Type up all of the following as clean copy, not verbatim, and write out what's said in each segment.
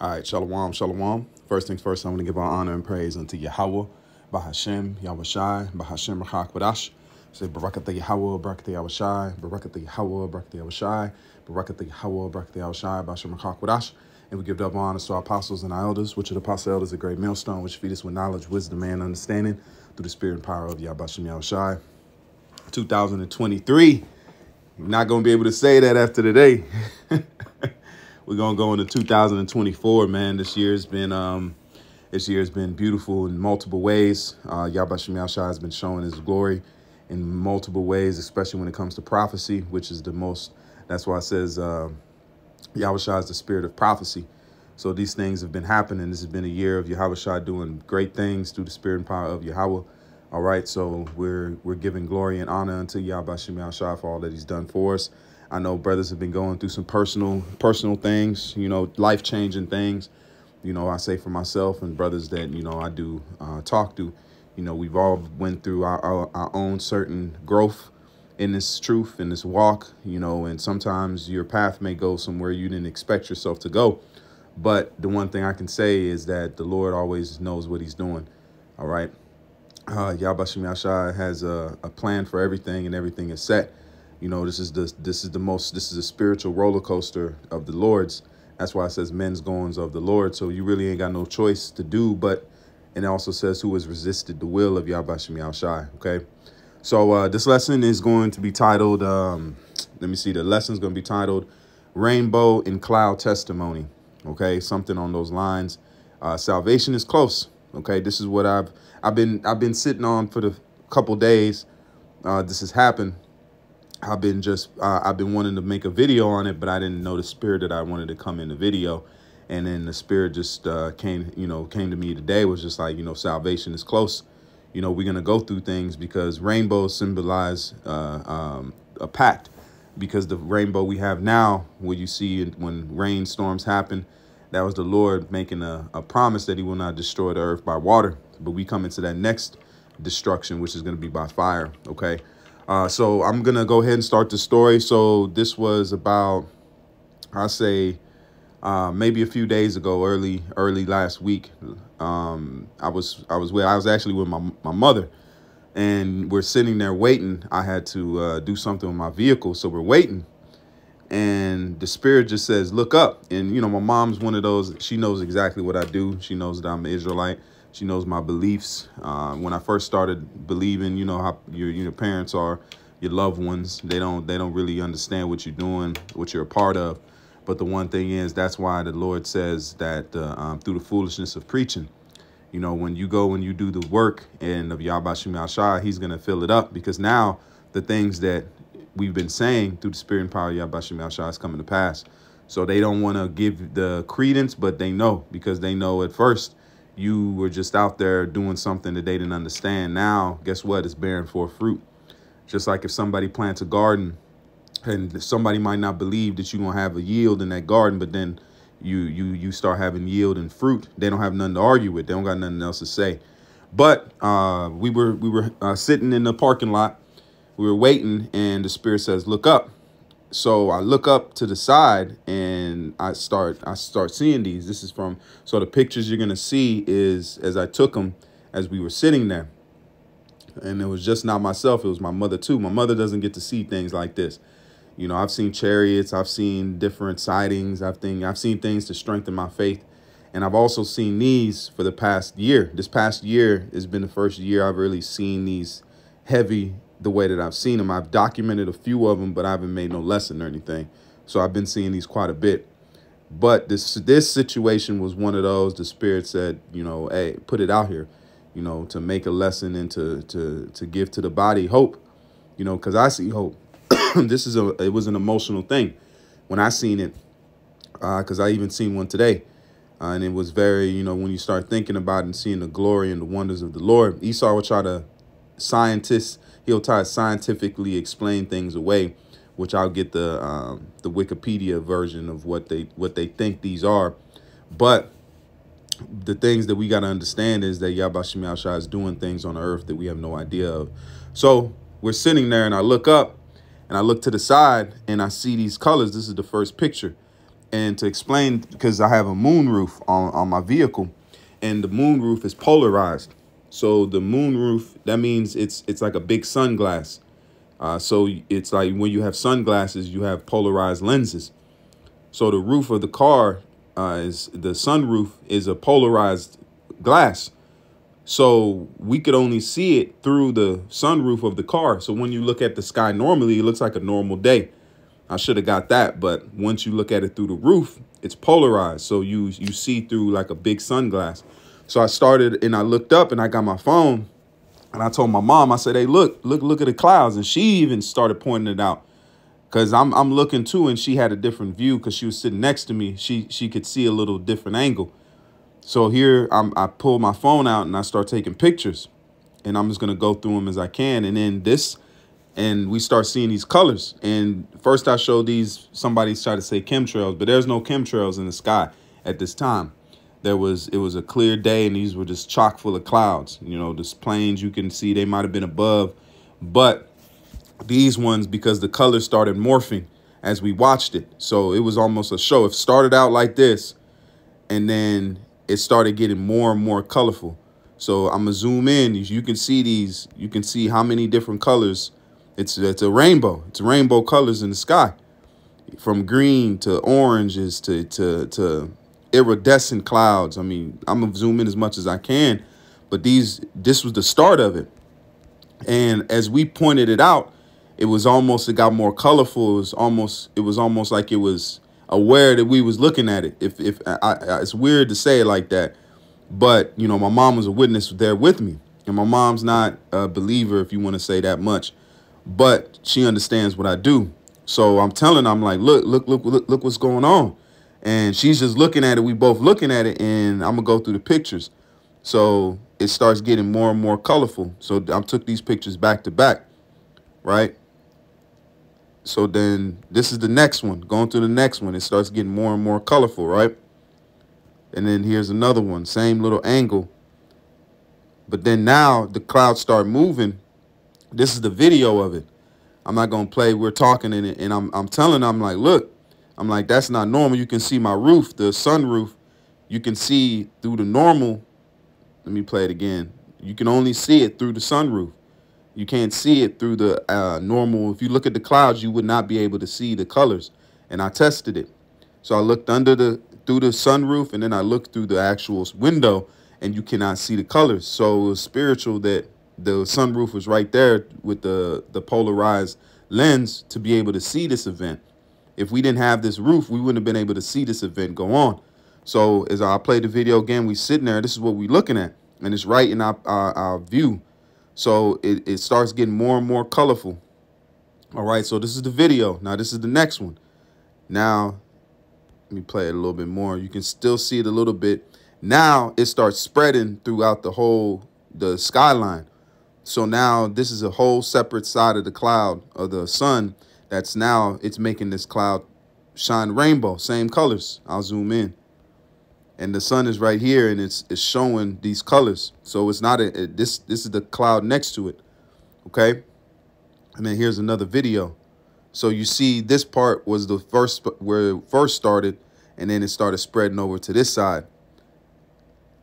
All right, shalom, shalom. First things first, I'm going to give our honor and praise unto Yahweh, Bahashem, Yahweh Shai, Bahashem, Rachak Badash. Say, Barakatah Yahweh, Barakatah Yahweh Shai, Barakatah Yahweh, Barakatah Yahweh Shai, Barakatah Yahweh, Barakatah Yahweh Shai, Bahashem, Rachak Badash. And we give double honors to our apostles and our elders, which are the apostle elders, a great millstone, which feed us with knowledge, wisdom, and understanding through the spirit and power of Yahweh Yahweh Shai. 2023. You're not going to be able to say that after today. We're going to go into 2024, man. This year's been beautiful in multiple ways. Yahweh Shai has been showing his glory in multiple ways, especially when it comes to prophecy, which is the most. That's why it says Yahweh Shai is the spirit of prophecy. So these things have been happening. This has been a year of Yahweh Shai doing great things through the spirit and power of Yahweh. All right, so we're giving glory and honor unto Yahweh Shai for all that he's done for us. I know brothers have been going through some personal things, life-changing things. I say for myself and brothers that, I do talk to, we've all went through our own certain growth in this truth, in this walk, and sometimes your path may go somewhere you didn't expect yourself to go. But the one thing I can say is that the Lord always knows what he's doing. All right. Yahweh Shai has a plan for everything, and everything is set. This is a spiritual roller coaster of the Lord's. That's why it says men's goings of the Lord. So you really ain't got no choice to do, and it also says who has resisted the will of Yahweh Shai. Okay. So this lesson is going to be titled, the lesson's going to be titled Rainbow and Cloud Testimony. Okay. Something on those lines. Salvation is close. Okay. This is what I've been sitting on for the couple days. This has happened. I've been wanting to make a video on it, but I didn't know the spirit that I wanted to come in the video. And then the spirit just came to me today, was just like, salvation is close. We're going to go through things because rainbows symbolize a pact, because the rainbow we have now, what you see when rainstorms happen, that was the Lord making a promise that he will not destroy the earth by water. But we come into that next destruction, which is going to be by fire. OK. So I'm going to go ahead and start the story. So this was about, I say, maybe a few days ago, early last week. I was actually with my mother, and we're sitting there waiting. I had to do something with my vehicle. So we're waiting. And the spirit just says, look up. And, my mom's one of those. She knows exactly what I do. She knows that I'm an Israelite. She knows my beliefs. When I first started believing, how your parents are, your loved ones, they don't really understand what you're doing, what you're a part of. But the one thing is, that's why the Lord says that through the foolishness of preaching, when you go and you do the work and of Yahweh Shai, he's going to fill it up, because now the things that we've been saying through the spirit and power of Yahweh Shai is coming to pass. So they don't want to give the credence, but they know, because they know at first you were just out there doing something that they didn't understand. Now, guess what? It's bearing forth fruit. Just like if somebody plants a garden, and somebody might not believe that you're going to have a yield in that garden, but then you start having yield and fruit. They don't have nothing to argue with. They don't got nothing else to say. But we were sitting in the parking lot. We were waiting, and the spirit says, look up. So I look up to the side, and I start seeing these. This is so the pictures you're going to see is as I took them as we were sitting there. And it was just not myself. It was my mother, too. My mother doesn't get to see things like this. I've seen chariots. I've seen different sightings. I've seen things to strengthen my faith. And I've also seen these for the past year. This past year has been the first year I've really seen these heavy the way that I've seen them. I've documented a few of them, but I haven't made no lesson or anything. So I've been seeing these quite a bit. But this situation was one of those. The spirit said, hey, put it out here, to make a lesson and to give to the body hope, because I see hope. It was an emotional thing when I seen it, because I even seen one today. And it was very, when you start thinking about it and seeing the glory and the wonders of the Lord, Esau will try to he'll try to scientifically explain things away, which I'll get the Wikipedia version of what they think these are. But the things that we got to understand is that Yahweh Shai is doing things on the earth that we have no idea of. So we're sitting there, and I look up and I look to the side, and I see these colors. This is the first picture. And to explain, because I have a moon roof on my vehicle, and the moon roof is polarized. So the moon roof, that means it's like a big sunglass. So it's like when you have sunglasses, you have polarized lenses. So the roof of the car is the sunroof is a polarized glass. So we could only see it through the sunroof of the car. So when you look at the sky normally, it looks like a normal day. I should have got that. But once you look at it through the roof, it's polarized. So you see through like a big sunglass. So I started and I looked up and I got my phone and I told my mom, I said, hey, look at the clouds. And she even started pointing it out because I'm looking too. And she had a different view because she was sitting next to me. She could see a little different angle. So here I pull my phone out and I start taking pictures and I'm just going to go through them as I can. And then we start seeing these colors. And first I showed these, somebody's tried to say chemtrails, but there's no chemtrails in the sky at this time. It was a clear day and these were just chock full of clouds. You know, these planes you can see, they might have been above, but these ones, because the colors started morphing as we watched it. So it was almost a show. It started out like this and then it started getting more and more colorful. So I'm gonna zoom in. You can see these, you can see how many different colors. It's a rainbow. It's rainbow colors in the sky, from green to oranges to iridescent clouds. I mean, I'm gonna zoom in as much as I can, but this was the start of it. And as we pointed it out, it got more colorful. It was almost like it was aware that we was looking at it. It's weird to say it like that, but you know, my mom was a witness there with me, and my mom's not a believer, if you want to say that much, but she understands what I do. So I'm telling her, I'm like, look what's going on. And she's just looking at it. We both looking at it, and I'm gonna go through the pictures. So it starts getting more and more colorful. So I took these pictures back to back, right? So then this is the next one. Going to the next one, it starts getting more and more colorful, right? And then here's another one, same little angle. But then now the clouds start moving. This is the video of it. I'm not gonna play. We're talking in it, and I'm telling them, I'm like, look. I'm like, that's not normal. You can see my roof, the sunroof. You can see through the normal. Let me play it again. You can only see it through the sunroof. You can't see it through the normal. If you look at the clouds, you would not be able to see the colors. And I tested it. So I looked through the sunroof, and then I looked through the actual window, and you cannot see the colors. So it was spiritual that the sunroof was right there with the polarized lens to be able to see this event. If we didn't have this roof, we wouldn't have been able to see this event go on. So as I play the video again, we sitting there. This is what we're looking at, and it's right in our view. So it starts getting more and more colorful. All right, so this is the video. Now this is the next one. Now, let me play it a little bit more. You can still see it a little bit. Now it starts spreading throughout the skyline. So now this is a whole separate side of the cloud, of the sun. That's now, it's making this cloud shine rainbow, same colors. I'll zoom in. And the sun is right here, and it's showing these colors. So it's not this is the cloud next to it. Okay. And then here's another video. So you see this part was the first, where it first started, and then it started spreading over to this side.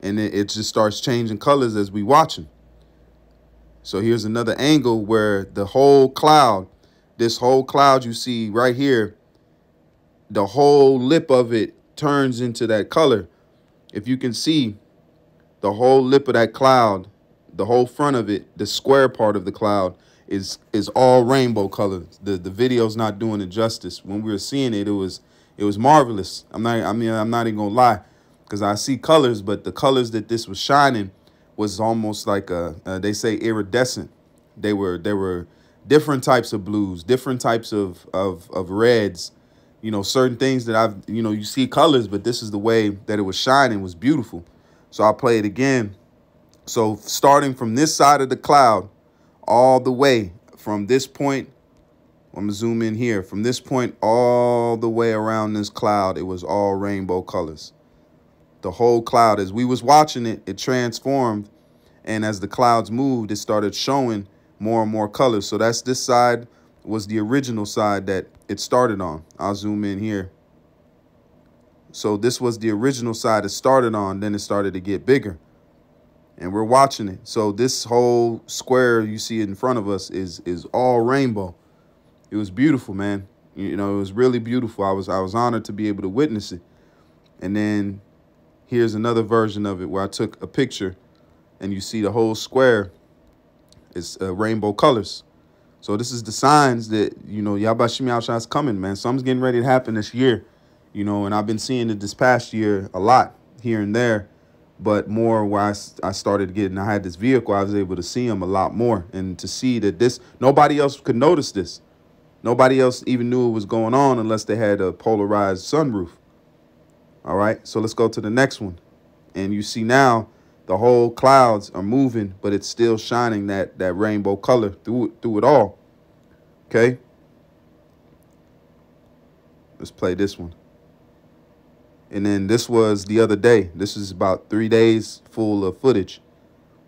And it just starts changing colors as we watching. So here's another angle where the whole cloud, this whole cloud you see right here, the whole lip of it turns into that color. If you can see the whole lip of that cloud, the whole front of it, the square part of the cloud is all rainbow colors. The video's not doing it justice. When we were seeing it, it was marvelous. I'm not even gonna lie, because I see colors, but the colors that this was shining was almost like they say iridescent. They were different types of blues, different types of reds, you know, certain things that you see colors, but this is the way that it was shining, was beautiful. So I'll play it again. So starting from this side of the cloud, all the way from this point, I'm gonna zoom in here, from this point all the way around this cloud, it was all rainbow colors. The whole cloud, as we was watching it, it transformed. And as the clouds moved, it started showing more and more colors. So that's this side was the original side that it started on. I'll zoom in here. So this was the original side it started on. Then it started to get bigger. And we're watching it. So this whole square you see in front of us is all rainbow. It was beautiful, man. You know, it was really beautiful. I was honored to be able to witness it. And then here's another version of it where I took a picture and you see the whole square is rainbow colors. So this is the signs that, you know, Yabashim Yahushua is coming, man. Something's getting ready to happen this year, you know, and I've been seeing it this past year a lot here and there, but more where I started getting, I had this vehicle, I was able to see them a lot more, and to see that this, nobody else could notice this. Nobody else even knew it was going on unless they had a polarized sunroof. All right, so let's go to the next one. And you see now the whole clouds are moving, but it's still shining that rainbow color through it all. Okay. Let's play this one. And then this was the other day. This is about 3 days full of footage.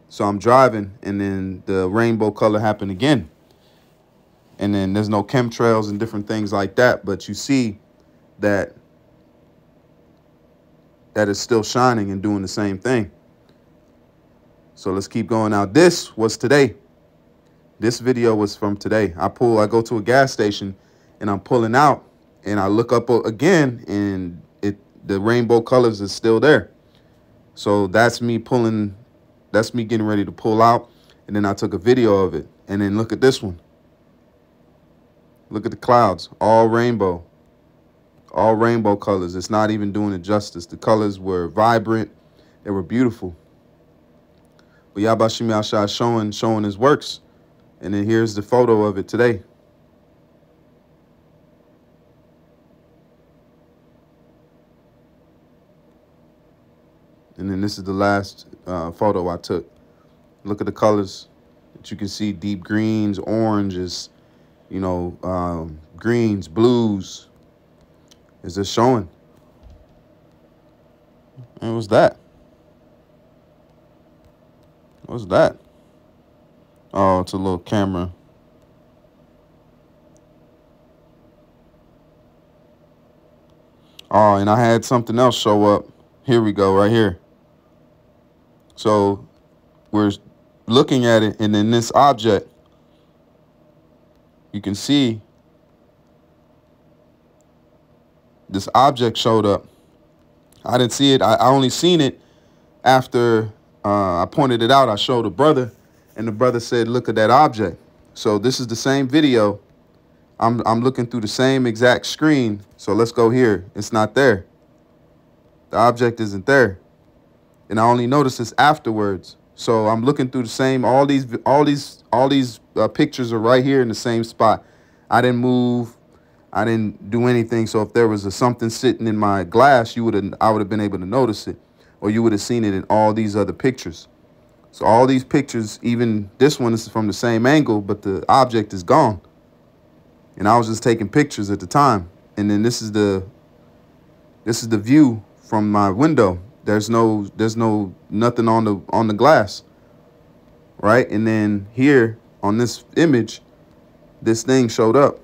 So I'm driving, and then the rainbow color happened again. And then there's no chemtrails and different things like that, but you see that is still shining and doing the same thing. So let's keep going. Now, this was today. This video was from today. I go to a gas station and I'm pulling out and I look up again and the rainbow colors is still there. So that's me getting ready to pull out. And then I took a video of it. And then look at this one. Look at the clouds, all rainbow colors. It's not even doing it justice. The colors were vibrant. They were beautiful. But Yabashim Yahushua is showing his works. And then here's the photo of it today. And then this is the last photo I took. Look at the colors that you can see: deep greens, oranges, you know, greens, blues. Is this showing? And what's that? What's that? Oh, it's a little camera. Oh, and I had something else show up. Here we go, right here. So we're looking at it, and then this object, you can see this object showed up. I didn't see it. I only seen it after I pointed it out. I showed a brother, and the brother said, look at that object. So this is the same video. I'm looking through the same exact screen. So let's go here. It's not there. The object isn't there. And I only noticed this afterwards. So I'm looking through the same, all these pictures are right here in the same spot. I didn't move. I didn't do anything. So if there was something sitting in my glass, I would have been able to notice it, or you would have seen it in all these other pictures. So all these pictures, even this one is from the same angle, but the object is gone. And I was just taking pictures at the time. And then this is the view from my window. There's nothing on the glass. Right? And then here on this image, this thing showed up.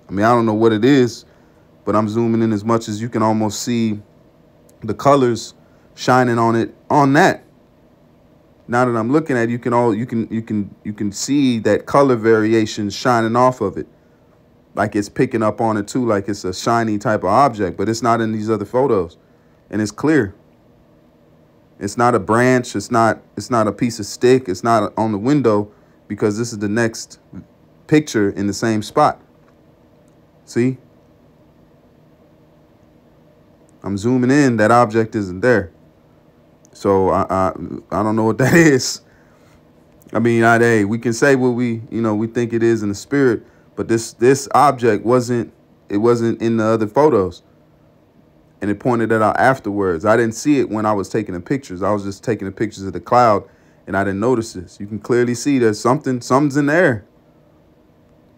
I mean, I don't know what it is, but I'm zooming in as much as you can almost see the colors shining on it, on that. Now that I'm looking at it, you can see that color variation shining off of it. Like it's picking up on it too, like it's a shiny type of object, but it's not in these other photos. And it's clear. It's not a branch, it's not a piece of stick, it's not on the window, because this is the next picture in the same spot. See? I'm zooming in, that object isn't there. So I don't know what that is. I mean, hey, we can say what we think it is in the spirit, but this object wasn't in the other photos. And it pointed that out afterwards. I didn't see it when I was taking the pictures. I was just taking the pictures of the cloud, and I didn't notice this. You can clearly see there's something's in the air.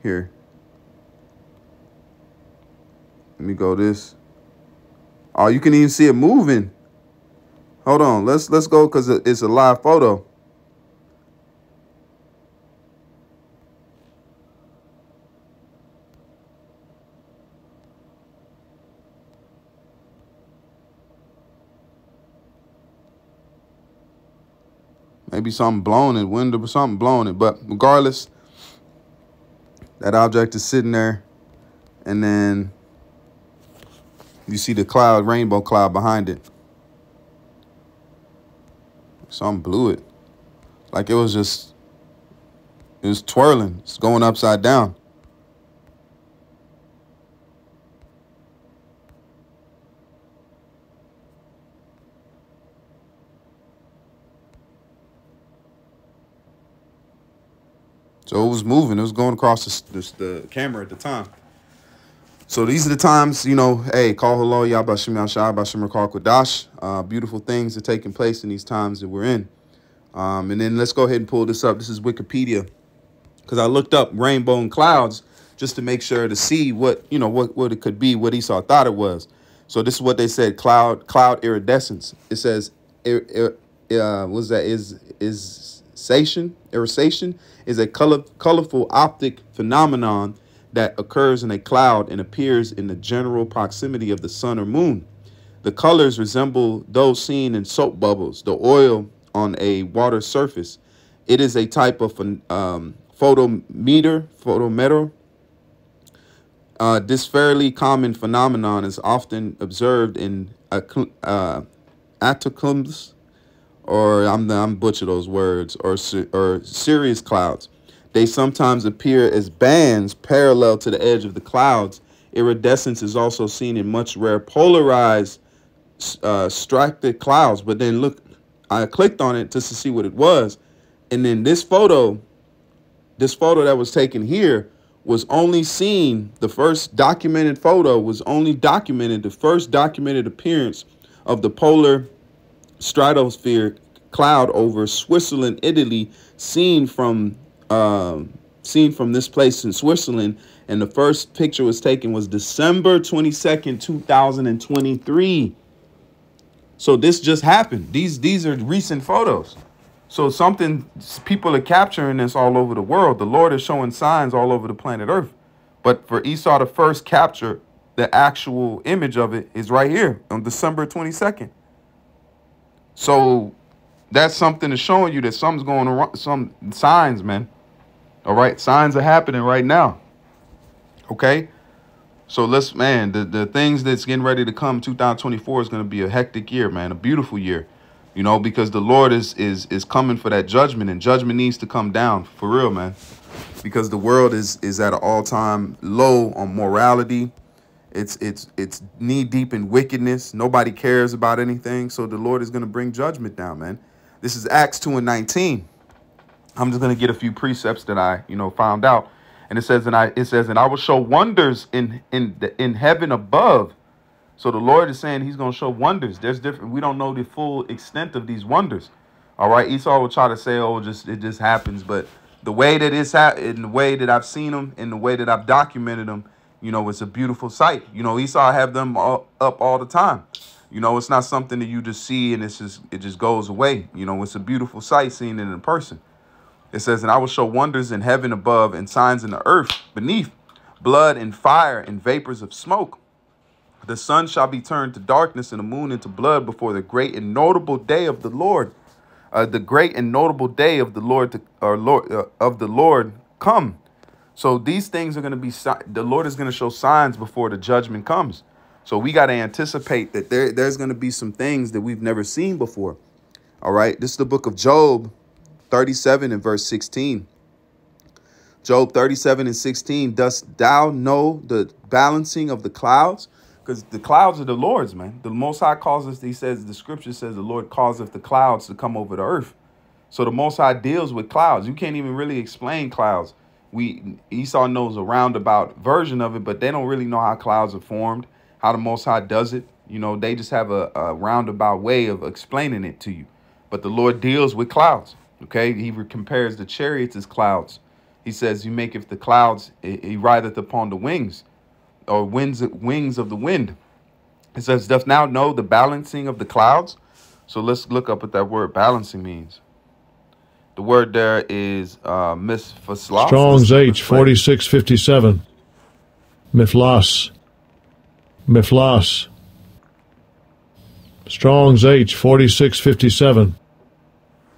Here. Let me go this. Oh, you can even see it moving. Hold on. Let's go, because it's a live photo. Maybe something blown it, wind or something blowing it. But regardless, that object is sitting there. And then you see the cloud, rainbow cloud behind it. Something blew it. Like it was twirling. It's going upside down. So it was moving. It was going across the camera at the time. So these are the times, you know, hey, call hello, Yabashim Yashai, Bashim Rakal Kodash. Beautiful things are taking place in these times that we're in. And then let's go ahead and pull this up. This is Wikipedia, because I looked up rainbow and clouds just to make sure to see what, you know, what it could be, what Esau thought it was. So this is what they said, cloud iridescence. It says, what's that, irisation is a colorful optic phenomenon that occurs in a cloud and appears in the general proximity of the sun or moon. The colors resemble those seen in soap bubbles, the oil on a water surface. It is a type of photometer. This fairly common phenomenon is often observed in atacms, or I'm butcher those words, or Sirius clouds. They sometimes appear as bands parallel to the edge of the clouds. Iridescence is also seen in much rare polarized striated clouds. But then look, I clicked on it just to see what it was. And then this photo that was taken here was only seen, the first documented photo was only documented, the first documented appearance of the polar stratosphere cloud over Switzerland, Italy, seen from this place in Switzerland, and the first picture was taken was December 22nd, 2023. So this just happened. These are recent photos. So people are capturing this all over the world. The Lord is showing signs all over the planet Earth. But for Esau to first capture the actual image of it is right here on December 22nd. So that's something that's showing you that something's going on, some signs, man. All right, signs are happening right now. Okay, so the things that's getting ready to come, 2024 is going to be a hectic year, man, a beautiful year, you know, because the Lord is coming for that judgment, and judgment needs to come down for real, man, because the world is at an all-time low on morality. It's knee deep in wickedness. Nobody cares about anything. So the Lord is going to bring judgment down, man. This is Acts 2:19. I'm just going to get a few precepts that I, found out. And it says, and I will show wonders in heaven above. So the Lord is saying he's going to show wonders. We don't know the full extent of these wonders. All right. Esau will try to say, oh, it just happens. But the way that in the way that I've seen them, in the way that I've documented them, it's a beautiful sight. Esau have them up all the time. It's not something that you just see and it just goes away. It's a beautiful sight seeing it in person. It says, and I will show wonders in heaven above and signs in the earth beneath, blood and fire and vapors of smoke. The sun shall be turned to darkness and the moon into blood before the great and notable day of the Lord. The great and notable day of the Lord come. So these things are going to be, the Lord is going to show signs before the judgment comes. So we got to anticipate that there's going to be some things that we've never seen before. All right. This is the book of Job 37 and verse 16. Job 37 and 16. Dost thou know the balancing of the clouds? Because the clouds are the Lord's, man. The Most High causes, the scripture says the Lord causeth the clouds to come over the earth. So the Most High deals with clouds. You can't even really explain clouds. Esau knows a roundabout version of it, but they don't really know how clouds are formed, how the Most High does it. They just have a roundabout way of explaining it to you. But the Lord deals with clouds. Okay, he compares the chariots as clouds. He says, you maketh the clouds, he rideth upon the wings, or wings of the wind. It says, doth now know the balancing of the clouds? So let's look up what that word balancing means. The word there is miflas. Strong's H 4657. Miflas. Strong's H 4657.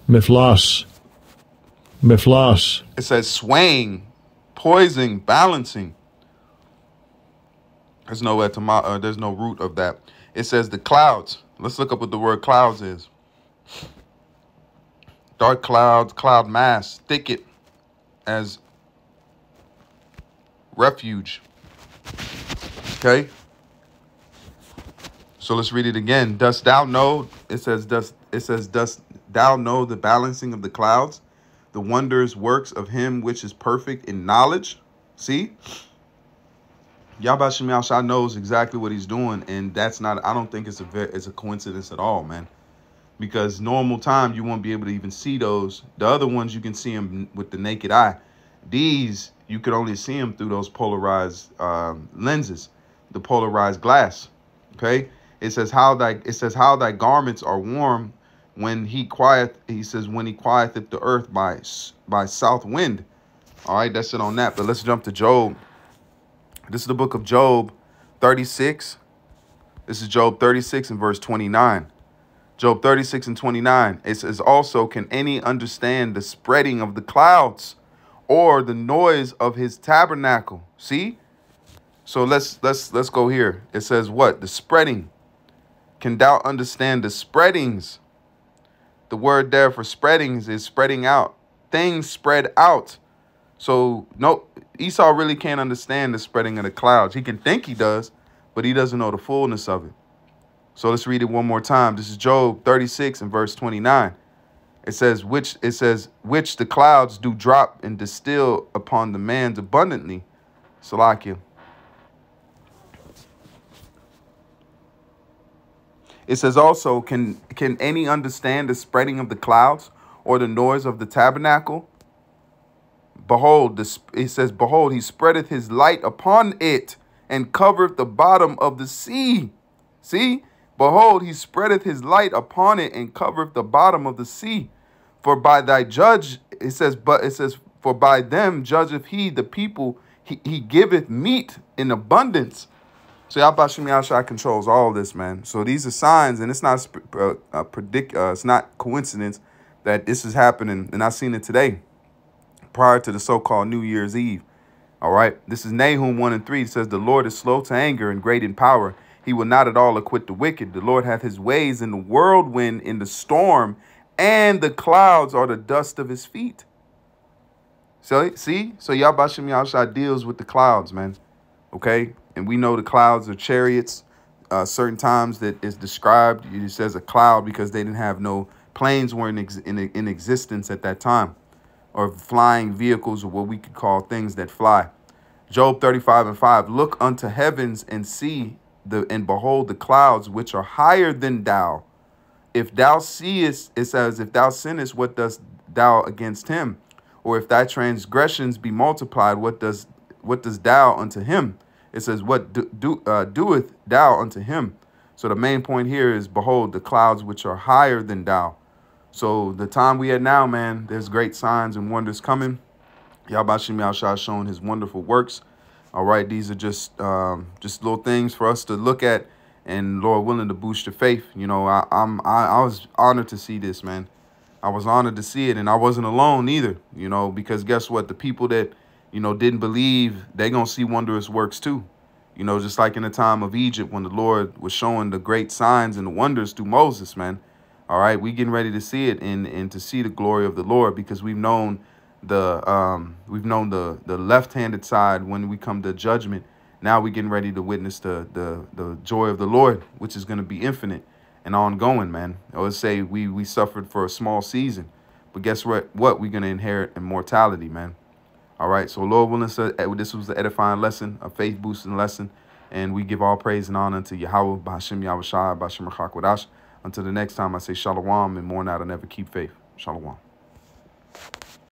Miflas. Miflas. It says swaying, poising, balancing. There's no there's no root of that. It says the clouds. Let's look up what the word clouds is. Dark clouds, cloud mass, thicket as refuge. Okay. So let's read it again. Dost thou know? It says, dost thou know the balancing of the clouds, the wondrous works of him which is perfect in knowledge? See? Yahweh Shem Yahshua knows exactly what he's doing, and that's not, I don't think it's a coincidence at all, man. Because normal time, you won't be able to even see those. The other ones, you can see them with the naked eye. These, you could only see them through those polarized lenses, the polarized glass. Okay? It says how thy garments are warm when he quieteth the earth by south wind. All right, that's it on that. But let's jump to Job. This is the book of Job 36. This is Job 36 and verse 29. Job 36 and 29. It says also, can any understand the spreading of the clouds or the noise of his tabernacle? See? So let's go here. It says what? The spreading. Can thou understand the spreadings? The word there for spreadings is spreading out. Things spread out. So no, Esau really can't understand the spreading of the clouds. He can think he does, but he doesn't know the fullness of it. So let's read it one more time. This is Job 36 and verse 29. It says, which the clouds do drop and distill upon the man's abundantly. Salakia. It says also, can any understand the spreading of the clouds or the noise of the tabernacle? Behold, it says, behold, he spreadeth his light upon it and covereth the bottom of the sea. See? Behold, he spreadeth his light upon it and covereth the bottom of the sea. For by thy judge, it says, for by them judgeth he the people, he giveth meat in abundance. So Yahweh Shem Yahshua controls all this, man. So these are signs, and it's not it's not coincidence that this is happening, and I've seen it today, prior to the so-called New Year's Eve. All right. This is Nahum 1 and 3. It says, the Lord is slow to anger and great in power. He will not at all acquit the wicked. The Lord hath his ways in the whirlwind, in the storm, and the clouds are the dust of his feet. So, see? So Yahweh Shem Yahshua deals with the clouds, man. Okay? And we know the clouds are chariots. Certain times that is described, it says a cloud because they didn't have no planes weren't in existence at that time, or flying vehicles, or what we could call things that fly. Job 35 and 5. Look unto heavens and see and behold the clouds which are higher than thou. If thou seest, it says, if thou sinnest, what dost thou against him? Or if thy transgressions be multiplied, what dost thou unto him? It says, what doeth thou unto him? So the main point here is, behold, the clouds which are higher than thou. So the time we at now, man, there's great signs and wonders coming. Yahweh Shem Yahshua showing his wonderful works. All right, these are just little things for us to look at, and Lord willing, to boost your faith. You know, I was honored to see this, man. I was honored to see it, and I wasn't alone either. You know, because guess what? The people that, you know, didn't believe, they gonna see wondrous works too. You know, just like in the time of Egypt when the Lord was showing the great signs and the wonders through Moses, man. All right, we getting ready to see it and to see the glory of the Lord, because we've known the left-handed side when we come to judgment. Now we're getting ready to witness the joy of the Lord, which is going to be infinite and ongoing, man. I would say we suffered for a small season, but guess what? We're going to inherit immortality, man. All right, so Lord willing, this was the edifying lesson, a faith-boosting lesson, and we give all praise and honor to Yahweh, B'Hashem Yahushua, B'Hashem Rachak. Until the next time, I say shalom, and more now to never keep faith. Shalom.